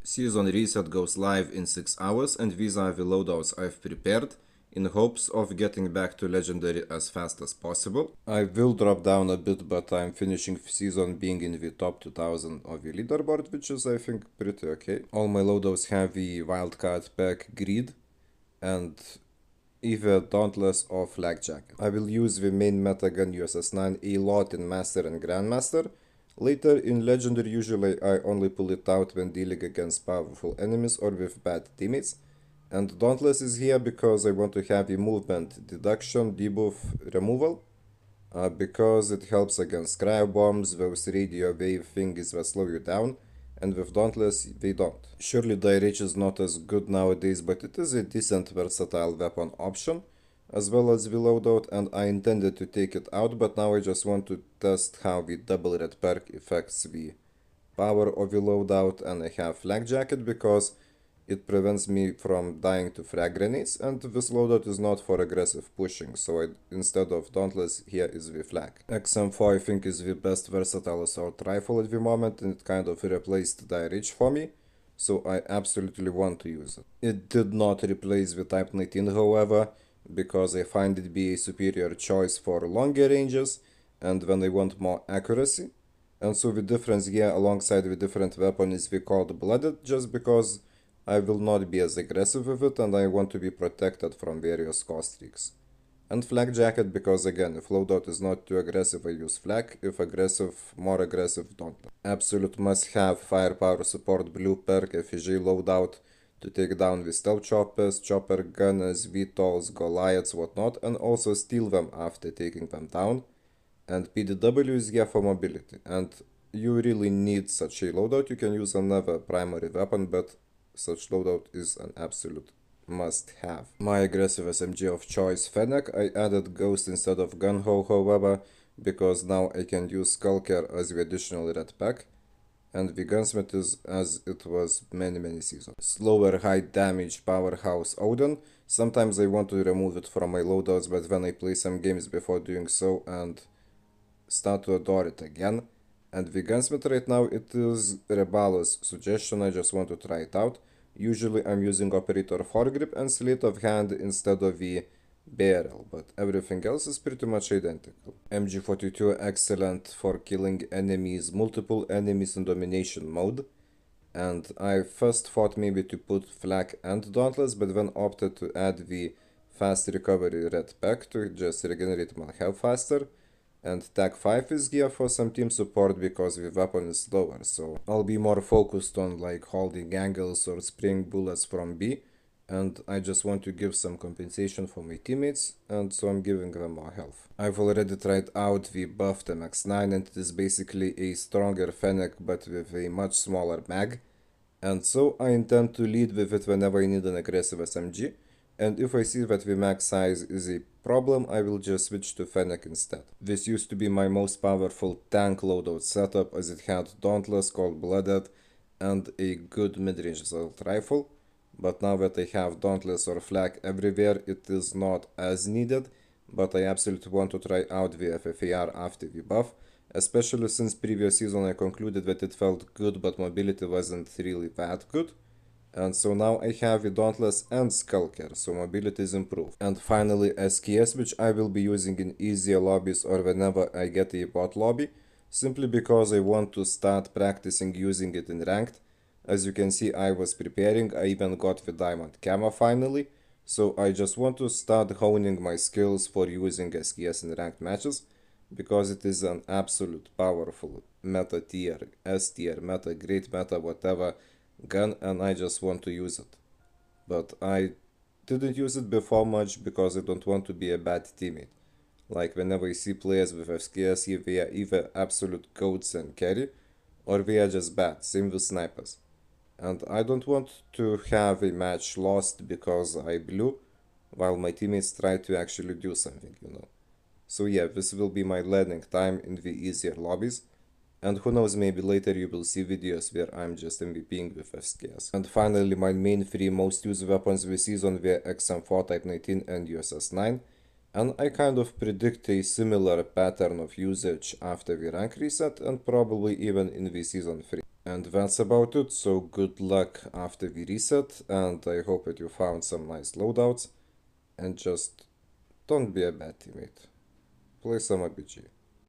Season reset goes live in 6 hours, and these are the loadouts I've prepared in hopes of getting back to legendary as fast as possible. I will drop down a bit, but I'm finishing the season being in the top 2000 of the leaderboard, which is I think pretty okay. All my loadouts have the wildcard pack greed and either Dauntless or Flak Jacket. I will use the main meta gun USS-9 a lot in Master and Grandmaster. Later in Legendary usually I only pull it out when dealing against powerful enemies or with bad teammates. And Dauntless is here because I want to have a movement deduction debuff removal. Because it helps against cryo bombs, those radio wave thingies that slow you down. And with Dauntless, they don't. Surely die rich is not as good nowadays, but it is a decent versatile weapon option, as well as the loadout, and I intended to take it out, but now I just want to test how the double red perk affects the power of the loadout, and I have Flak Jacket because it prevents me from dying to frag grenades, and this loadout is not for aggressive pushing, so instead of Dauntless, here is the Flak. XM4 I think is the best versatile assault rifle at the moment, and it kind of replaced Die Rich for me, so I absolutely want to use it. It did not replace the Type 19 however, because I find it be a superior choice for longer ranges, and when I want more accuracy. And so the difference here alongside the different weapon is the cold blooded, just because I will not be as aggressive with it and I want to be protected from various cost streaks. And Flak Jacket because again, if loadout is not too aggressive I use Flak, if aggressive, more aggressive, don't. Absolute must have firepower support blue perk FFAR loadout to take down the stealth choppers, chopper gunners, VTOLs, Goliaths, whatnot, and also steal them after taking them down. And PDW is here for mobility, and you really need such a loadout. You can use another primary weapon, but such loadout is an absolute must-have. My aggressive SMG of choice, Fennec, I added Ghost instead of Gunho however, because now I can use Skulker as the additional red pack, and the gunsmith is as it was many seasons. Slower high damage powerhouse Oden. Sometimes I want to remove it from my loadouts, but then I play some games before doing so and start to adore it again. And the gunsmith right now, it is Rebala's suggestion, I just want to try it out. Usually I'm using operator foregrip and sleight of hand instead of the barrel, but everything else is pretty much identical. MG42 excellent for killing enemies, multiple enemies in domination mode. And I first thought maybe to put Flak and Dauntless, but then opted to add the fast recovery red pack to just regenerate my health faster. And Tag 5 is here for some team support because the weapon is slower, so I'll be more focused on like holding angles or spraying bullets from B, and I just want to give some compensation for my teammates, and so I'm giving them more health. I've already tried out the buffed MX9 and it is basically a stronger Fennec but with a much smaller mag, and so I intend to lead with it whenever I need an aggressive SMG. And if I see that the max size is a problem, I will just switch to Fennec instead. This used to be my most powerful tank loadout setup as it had Dauntless, Cold Blooded and a good mid-range assault rifle. But now that I have Dauntless or Flak everywhere, it is not as needed, but I absolutely want to try out the FFAR after the buff, especially since previous season I concluded that it felt good but mobility wasn't really that good. And so now I have the Dauntless and Skulker, so mobility is improved. And finally SKS, which I will be using in easier lobbies or whenever I get a bot lobby, simply because I want to start practicing using it in ranked. As you can see, I was preparing, I even got the diamond camo finally, so I just want to start honing my skills for using SKS in ranked matches, because it is an absolute powerful meta tier, S tier, meta, great meta, whatever gun, and I just want to use it. But I didn't use it before much because I don't want to be a bad teammate. Like whenever I see players with SKS, they are either absolute goats and carry, or they are just bad, same with snipers. And I don't want to have a match lost because I blew, while my teammates try to actually do something, you know. So yeah, this will be my learning time in the easier lobbies. And who knows, maybe later you will see videos where I'm just MVPing with SKS. And finally, my main 3 most used weapons this season were XM4, Type 19 and USS-9. And I kind of predict a similar pattern of usage after the rank reset and probably even in the season 3. And that's about it, so good luck after we reset, and I hope that you found some nice loadouts, and just don't be a bad teammate. Play some RPG.